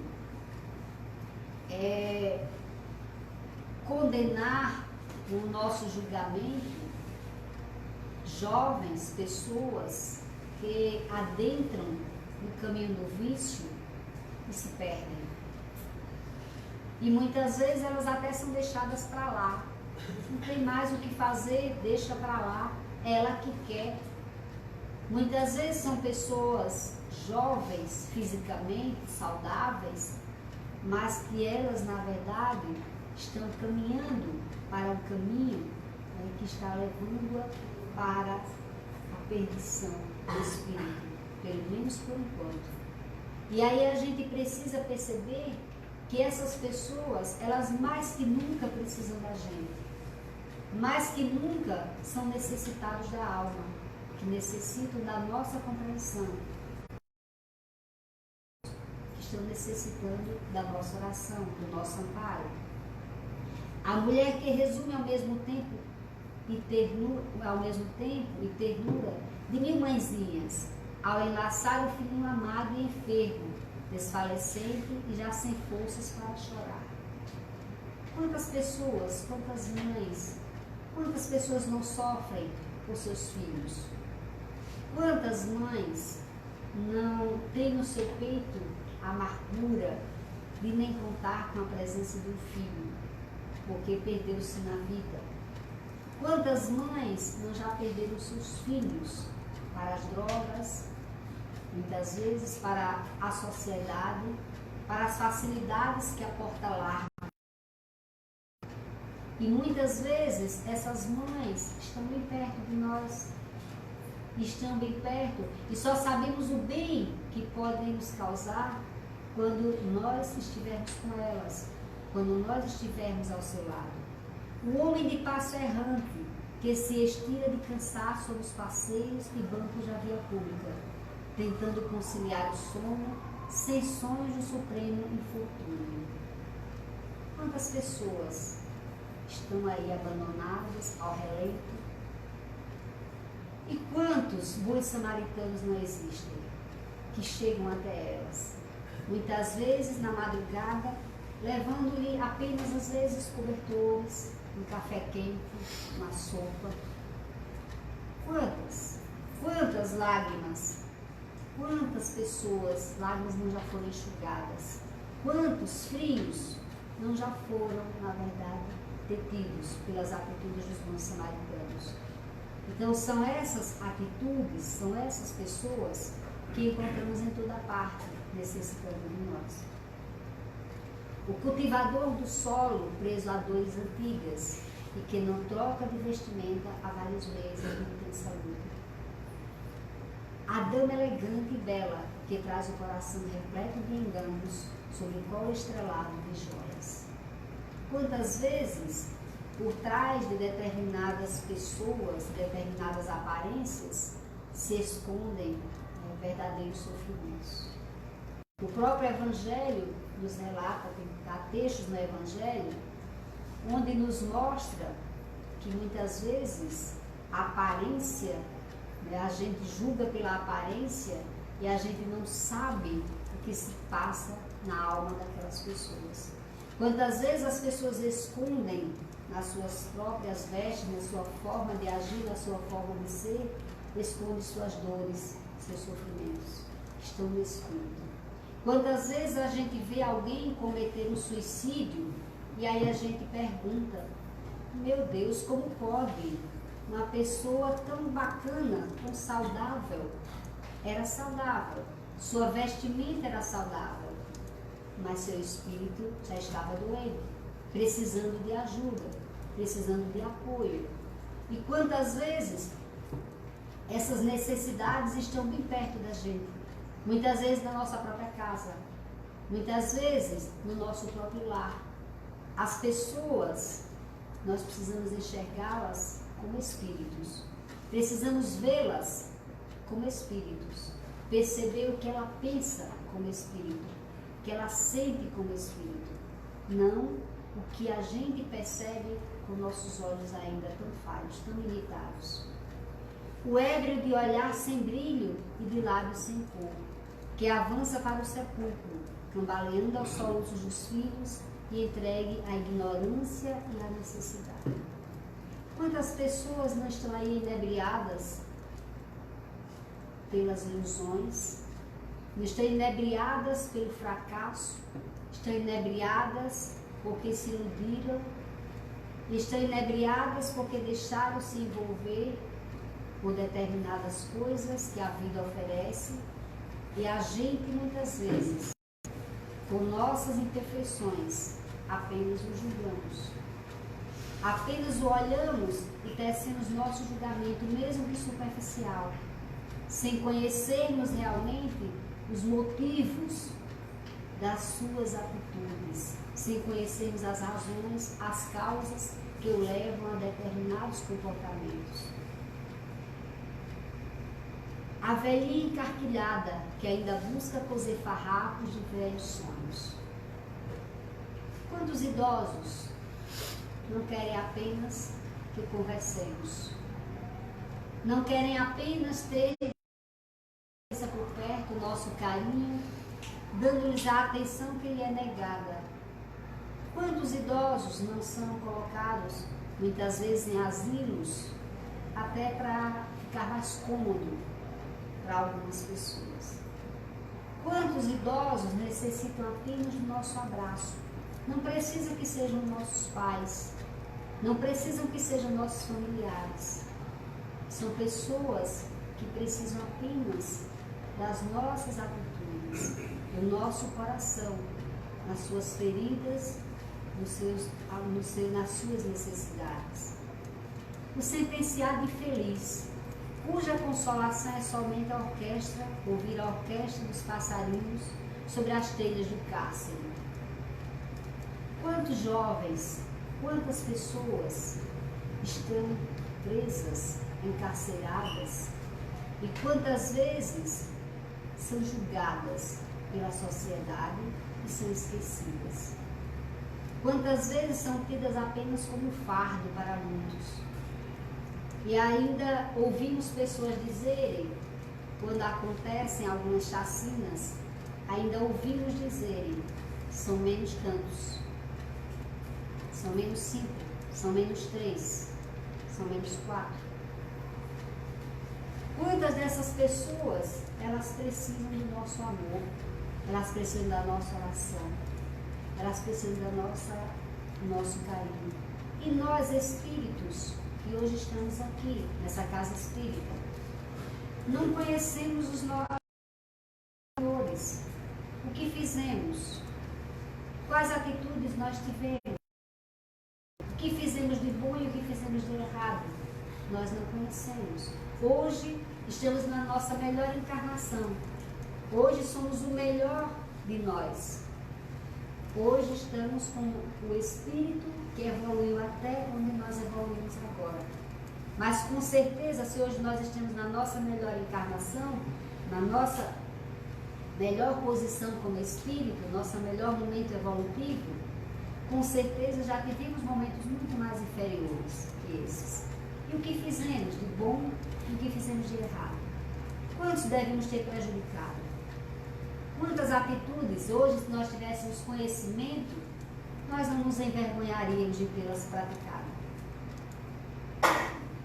condenar no nosso julgamento jovens, pessoas que adentram no caminho do vício e se perdem. E muitas vezes elas até são deixadas para lá. Não tem mais o que fazer, deixa para lá. Ela que quer. Muitas vezes são pessoas jovens, fisicamente saudáveis, mas que elas, na verdade, estão caminhando para um caminho que está levando-a para a perdição do espírito, pelo menos por enquanto. E aí a gente precisa perceber que essas pessoas, elas mais que nunca precisam da gente. Mais que nunca são necessitados da alma, que necessitam da nossa compreensão, que estão necessitando da nossa oração, do nosso amparo. A mulher que resume ao mesmo tempo e ternura de mil mãezinhas, ao enlaçar o filhinho amado e enfermo, desfalecente e já sem forças para chorar. Quantas pessoas, quantas mães, quantas pessoas não sofrem por seus filhos? Quantas mães não têm no seu peito a amargura de nem contar com a presença do filho, porque perdeu-se na vida? Quantas mães não já perderam seus filhos para as drogas, muitas vezes para a sociedade, para as facilidades que a porta larga? E muitas vezes essas mães estão bem perto de nós, estão bem perto e só sabemos o bem que podem nos causar quando nós estivermos com elas, quando nós estivermos ao seu lado. O homem de passo errante, que se estira de cansaço sobre os passeios e bancos da via pública, tentando conciliar o sono, sem sonhos do supremo infortúnio. Quantas pessoas estão aí abandonadas ao relento? E quantos bons samaritanos não existem, que chegam até elas? Muitas vezes na madrugada, levando-lhe apenas às vezes cobertores, um café quente, uma sopa. Quantas lágrimas, quantas pessoas, lágrimas não já foram enxugadas, quantos frios não já foram, na verdade, detidos pelas atitudes dos bons samaritanos. Então são essas atitudes, são essas pessoas que encontramos em toda parte, necessitando de nós. O cultivador do solo, preso a dores antigas, e que não troca de vestimenta há vários meses de intensa luta. A dama elegante e bela, que traz o coração repleto de enganos, sob o colo estrelado de joias. Quantas vezes, por trás de determinadas pessoas, determinadas aparências, se escondem verdadeiros sofrimentos. O próprio Evangelho nos relata, há textos no Evangelho, onde nos mostra que muitas vezes a aparência, a gente julga pela aparência e a gente não sabe o que se passa na alma daquelas pessoas. Quantas vezes as pessoas escondem nas suas próprias vestes, na sua forma de agir, na sua forma de ser, escondem suas dores, seus sofrimentos, estão no espírito. Quantas vezes a gente vê alguém cometer um suicídio e aí a gente pergunta, meu Deus, como pode uma pessoa tão bacana, tão saudável, era saudável, sua vestimenta era saudável, mas seu espírito já estava doente, precisando de ajuda, precisando de apoio. E quantas vezes essas necessidades estão bem perto da gente, muitas vezes na nossa própria casa, muitas vezes no nosso próprio lar. As pessoas, nós precisamos enxergá-las como espíritos, precisamos vê-las como espíritos, perceber o que ela pensa como espírito, o que ela sente como espírito, não o que a gente percebe com nossos olhos ainda tão falhos, tão limitados. O ébrio de olhar sem brilho e de lábios sem cor, que avança para o sepulcro, cambaleando aos soluços dos filhos e entregue à ignorância e à necessidade. Quantas pessoas não estão aí inebriadas pelas ilusões, não estão inebriadas pelo fracasso, estão inebriadas porque se iludiram, estão inebriadas porque deixaram se envolver por determinadas coisas que a vida oferece, e a gente muitas vezes, com nossas imperfeições, apenas o julgamos. Apenas o olhamos e tecemos nosso julgamento, mesmo que superficial, sem conhecermos realmente os motivos das suas atitudes, sem conhecermos as razões, as causas que o levam a determinados comportamentos. A velhinha encarquilhada que ainda busca coser farrapos de velhos sonhos. Quantos idosos não querem apenas que conversemos? Não querem apenas ter por perto o nosso carinho, dando-lhes a atenção que lhe é negada. Quantos idosos não são colocados, muitas vezes, em asilos, até para ficar mais cômodo, para algumas pessoas. Quantos idosos necessitam apenas do nosso abraço? Não precisa que sejam nossos pais, não precisam que sejam nossos familiares. São pessoas que precisam apenas das nossas atitudes, do nosso coração, nas suas feridas, nas suas necessidades. O sentenciado infeliz, cuja consolação é somente a orquestra, ouvir a orquestra dos passarinhos sobre as telhas do cárcere. Quantos jovens, quantas pessoas estão presas, encarceradas, e quantas vezes são julgadas pela sociedade e são esquecidas. Quantas vezes são tidas apenas como fardo para muitos. E ainda ouvimos pessoas dizerem, quando acontecem algumas chacinas, ainda ouvimos dizerem, são menos tantos, são menos 5, são menos 3, são menos 4. Quantas dessas pessoas, elas precisam do nosso amor, elas precisam da nossa oração, elas precisam do nosso carinho. E nós, espíritos, que hoje estamos aqui, nessa casa espírita, não conhecemos os nossos valores, o que fizemos, quais atitudes nós tivemos, o que fizemos de bom e o que fizemos de errado, nós não conhecemos. Hoje estamos na nossa melhor encarnação, hoje somos o melhor de nós. Hoje estamos com o espírito que evoluiu até onde nós evoluímos agora. Mas com certeza, se hoje nós estamos na nossa melhor encarnação, na nossa melhor posição como espírito, nosso melhor momento evolutivo, com certeza já tivemos momentos muito mais inferiores que esses. E o que fizemos de bom e o que fizemos de errado? Quantos devemos ter prejudicado? Quantas atitudes, hoje, se nós tivéssemos conhecimento, nós não nos envergonharíamos de tê-las praticado.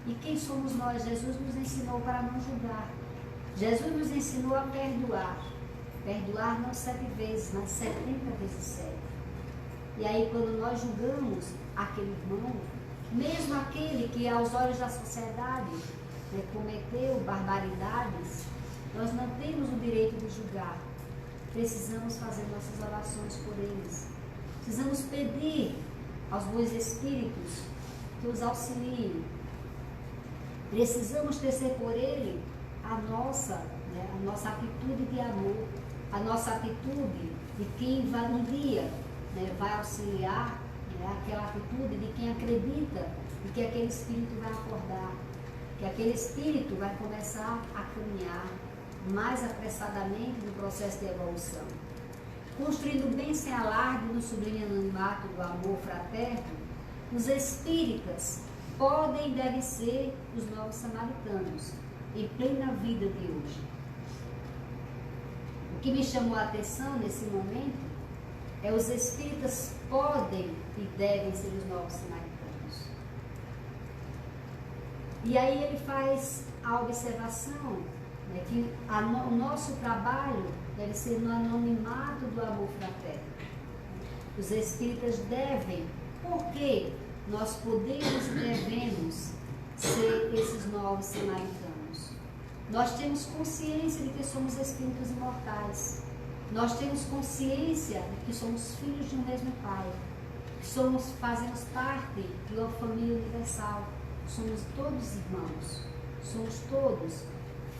E quem somos nós? Jesus nos ensinou para não julgar. Jesus nos ensinou a perdoar. Perdoar não 7 vezes, mas 70 vezes 7. E aí, quando nós julgamos aquele irmão, mesmo aquele que aos olhos da sociedade cometeu barbaridades, nós não temos o direito de julgar. Precisamos fazer nossas orações por eles. Precisamos pedir aos bons espíritos que os auxiliem. Precisamos tecer por ele a nossa atitude de amor, a nossa atitude de quem vai um dia vai auxiliar, aquela atitude de quem acredita e que aquele espírito vai acordar, que aquele espírito vai começar a caminhar mais apressadamente no processo de evolução. Construindo bem sem alarde no sublime anonimato do amor fraterno, os espíritas podem e devem ser os novos samaritanos, em plena vida de hoje. O que me chamou a atenção nesse momento é os espíritas podem e devem ser os novos samaritanos. E aí ele faz a observação que o nosso trabalho deve ser no anonimato do amor fraterno. Os espíritas devem, porque nós podemos e devemos ser esses novos samaritanos. Nós temos consciência de que somos espíritos imortais. Nós temos consciência de que somos filhos de um mesmo Pai. Que fazemos parte de uma família universal. Somos todos irmãos. Somos todos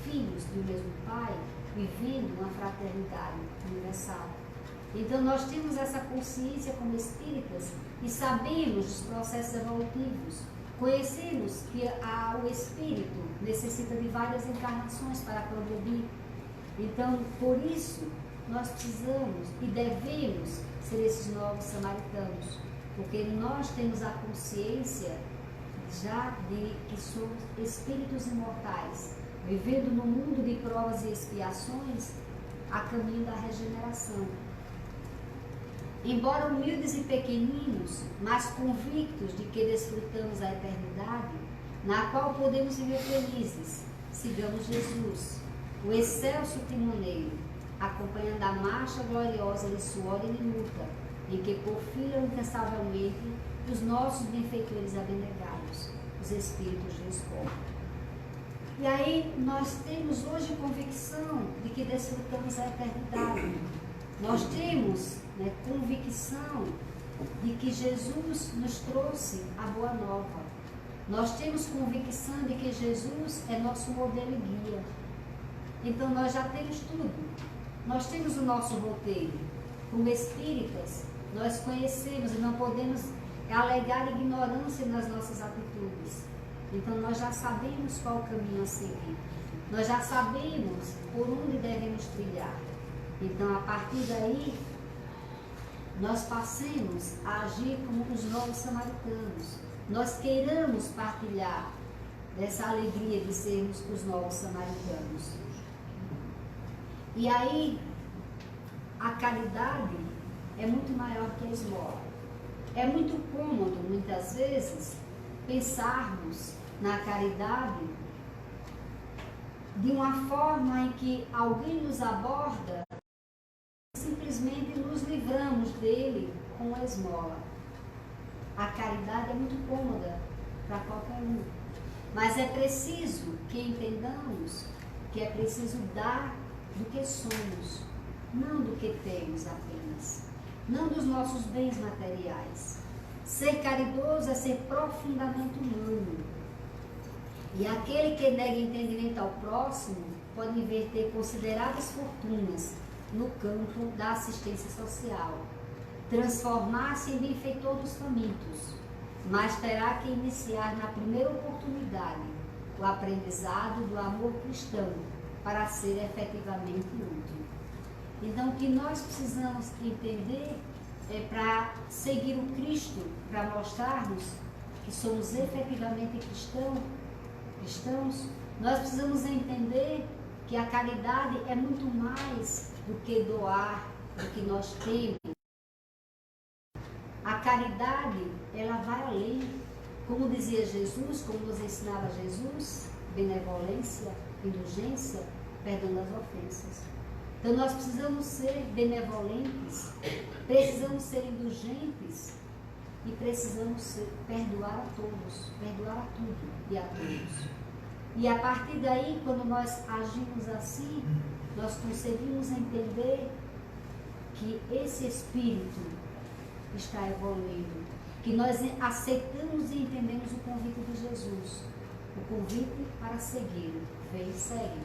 filhos do mesmo Pai, vivendo uma fraternidade universal. Então nós temos essa consciência como espíritas e sabemos dos processos evolutivos. Conhecemos que o espírito necessita de várias encarnações para progredir. Então, por isso, nós precisamos e devemos ser esses novos samaritanos, porque nós temos a consciência já de que somos espíritos imortais, vivendo no mundo de provas e expiações, a caminho da regeneração. Embora humildes e pequeninos, mas convictos de que desfrutamos a eternidade, na qual podemos viver felizes, sigamos Jesus, o excelso timoneiro, acompanhando a marcha gloriosa de suor e de luta, em que porfilam incansavelmente os nossos benfeitores abnegados, os espíritos de escola. E aí nós temos hoje convicção de que desfrutamos a eternidade. Nós temos, né, convicção de que Jesus nos trouxe a boa nova. Nós temos convicção de que Jesus é nosso modelo e guia. Então nós já temos tudo. Nós temos o nosso roteiro. Como espíritas, nós conhecemos e não podemos alegar ignorância nas nossas atitudes. Então nós já sabemos qual o caminho a seguir. Nós já sabemos por onde devemos trilhar. Então a partir daí, nós passemos a agir como os novos samaritanos. Nós queiramos partilhar dessa alegria de sermos os novos samaritanos. E aí, a caridade é muito maior que a esmola. É muito cômodo, muitas vezes, pensarmos na caridade de uma forma em que alguém nos aborda e simplesmente nos livramos dele com a esmola. A caridade é muito cômoda para qualquer um, mas é preciso que entendamos que é preciso dar do que somos, não do que temos apenas, não dos nossos bens materiais. Ser caridoso é ser profundamente humano. E aquele que nega entendimento ao próximo pode inverter consideradas fortunas no campo da assistência social, transformar-se em benfeitor dos famintos, mas terá que iniciar na primeira oportunidade o aprendizado do amor cristão para ser efetivamente útil. Então, o que nós precisamos entender é para seguir o Cristo, para mostrarmos que somos efetivamente cristãos, nós precisamos entender que a caridade é muito mais do que doar, do que nós temos. A caridade, ela vai além. Como dizia Jesus, como nos ensinava Jesus, benevolência, indulgência, perdão das ofensas. Então nós precisamos ser benevolentes, precisamos ser indulgentes e precisamos perdoar a todos, perdoar a tudo e a todos. E a partir daí, quando nós agimos assim, nós conseguimos entender que esse espírito está evoluindo, que nós aceitamos e entendemos o convite de Jesus, o convite para segui-lo, vem e segue.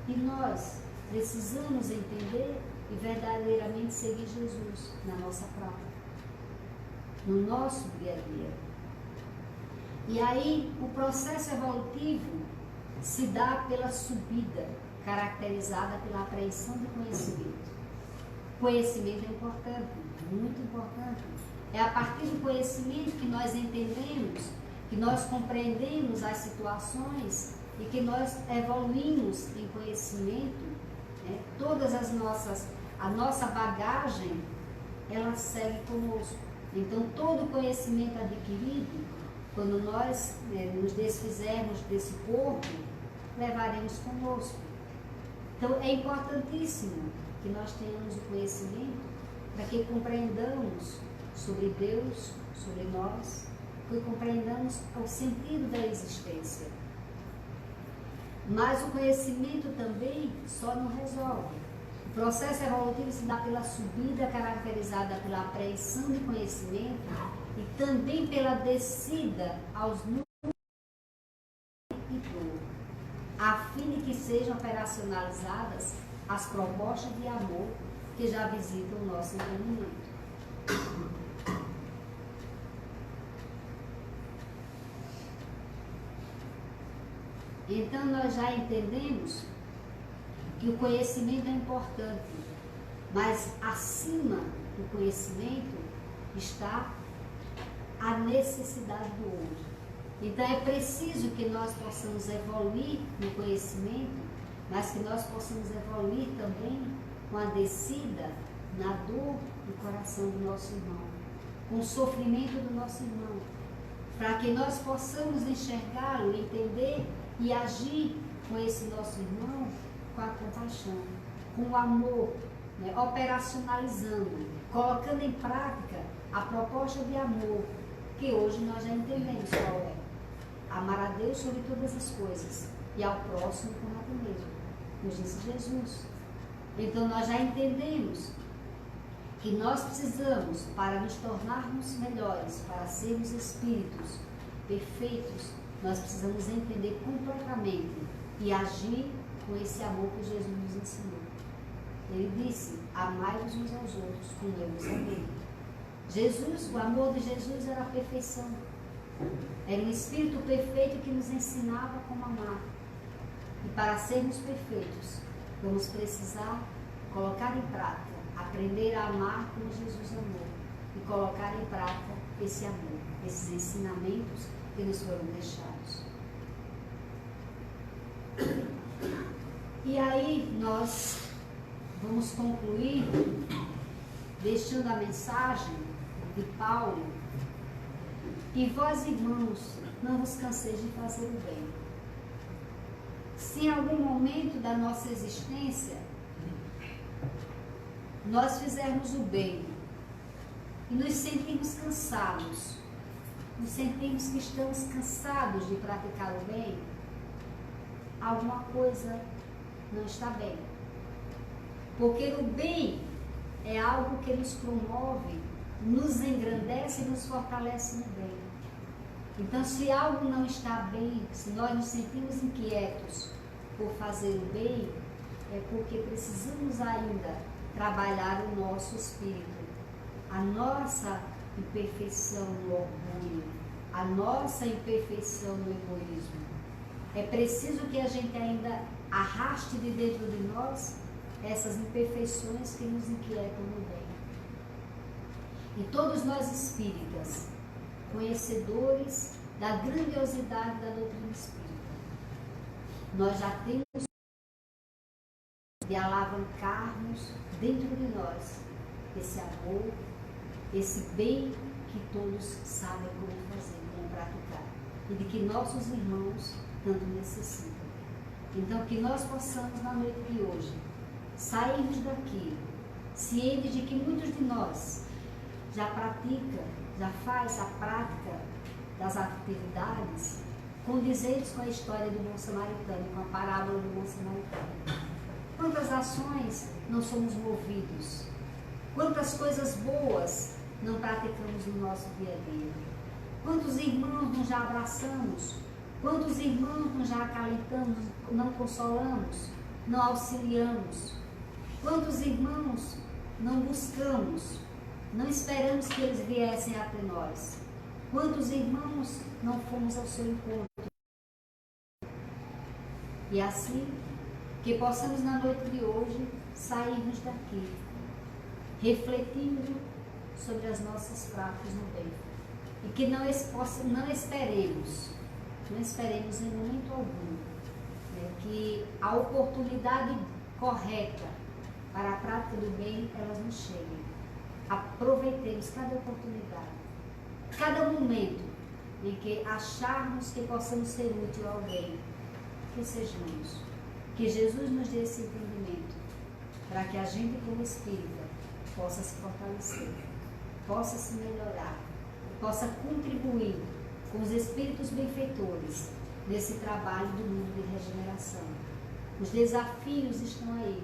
E nós precisamos entender e verdadeiramente seguir Jesus na nossa prática, no nosso dia a dia. E aí o processo evolutivo se dá pela subida, caracterizada pela apreensão do conhecimento. Conhecimento é importante, muito importante. É a partir do conhecimento que nós entendemos, que nós compreendemos as situações e que nós evoluímos em conhecimento, né? A nossa bagagem, ela segue conosco. Então, todo conhecimento adquirido, quando nós nos desfizermos desse corpo, levaremos conosco. Então, é importantíssimo que nós tenhamos o conhecimento para que compreendamos sobre Deus, sobre nós, que compreendamos o sentido da existência. Mas o conhecimento também só não resolve. O processo evolutivo se dá pela subida, caracterizada pela apreensão de conhecimento e também pela descida aos núcleos e dor, a fim de que sejam operacionalizadas as propostas de amor que já visitam o nosso entendimento. Então nós já entendemos que o conhecimento é importante, mas acima do conhecimento está a necessidade do outro. Então é preciso que nós possamos evoluir no conhecimento, mas que nós possamos evoluir também com a descida na dor do coração do nosso irmão, com o sofrimento do nosso irmão, para que nós possamos enxergá-lo, entender e agir com esse nosso irmão com a compaixão, com o amor, né, operacionalizando, colocando em prática a proposta de amor, que hoje nós já entendemos qual é. Amar a Deus sobre todas as coisas e ao próximo como a ti mesmo, nos disse Jesus. Então nós já entendemos que nós precisamos, para nos tornarmos melhores, para sermos espíritos perfeitos, nós precisamos entender completamente e agir com esse amor que Jesus nos ensinou. Ele disse: amai-vos uns aos outros, como eu vos amei. Jesus, o amor de Jesus era a perfeição. Era um Espírito perfeito que nos ensinava como amar. E para sermos perfeitos, vamos precisar colocar em prática, aprender a amar como Jesus amou e colocar em prática esse amor, esses ensinamentos que nos foram deixados. E aí nós vamos concluir deixando a mensagem de Paulo: e vós, irmãos, não vos canseis de fazer o bem. Se em algum momento da nossa existência nós fizermos o bem e nos sentirmos cansados, nos sentirmos que estamos cansados de praticar o bem, alguma coisa não está bem. Porque o bem é algo que nos promove, nos engrandece e nos fortalece no bem. Então, se algo não está bem, se nós nos sentimos inquietos por fazer o bem, é porque precisamos ainda trabalhar o nosso espírito, a nossa imperfeição no orgulho, a nossa imperfeição no egoísmo. É preciso que a gente ainda arraste de dentro de nós essas imperfeições que nos inquietam no bem. E todos nós espíritas, conhecedores da grandiosidade da doutrina espírita, nós já temos de alavancarmos dentro de nós esse amor, esse bem que todos sabem como fazer, como praticar, e de que nossos irmãos tanto necessitam. Então, que nós possamos na noite de hoje sairmos daqui cientes de que muitos de nós já pratica, já faz a prática das atividades condizentes com a história do bom samaritano, com a parábola do bom samaritano. Quantas ações não somos movidos? Quantas coisas boas não praticamos no nosso dia a dia? Quantos irmãos não já abraçamos? Quantos irmãos não já acalentamos, não consolamos, não auxiliamos? Quantos irmãos não buscamos, não esperamos que eles viessem até nós? Quantos irmãos não fomos ao seu encontro? E assim, que possamos na noite de hoje sairmos daqui, refletindo sobre as nossas práticas no bem. E que não esperemos em momento algum, né, que a oportunidade correta para a prática do bem, elas nos cheguem. Aproveitemos cada oportunidade, cada momento em que acharmos que possamos ser útil a alguém, que sejamos. Que Jesus nos dê esse entendimento, para que a gente como espírita possa se fortalecer, possa se melhorar, possa contribuir com os espíritos benfeitores nesse trabalho do mundo de regeneração. Os desafios estão aí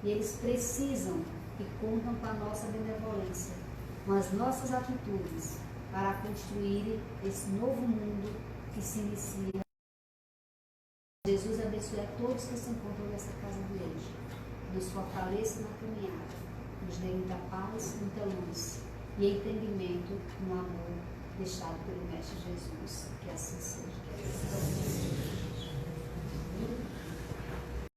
e eles precisam e contam com a nossa benevolência, com as nossas atitudes para construir esse novo mundo que se inicia. Jesus abençoe a todos que se encontram nessa casa de hoje, nos fortaleça na caminhada, nos dê muita paz, muita luz e entendimento no amor deixado pelo Mestre Jesus. Que assim seja.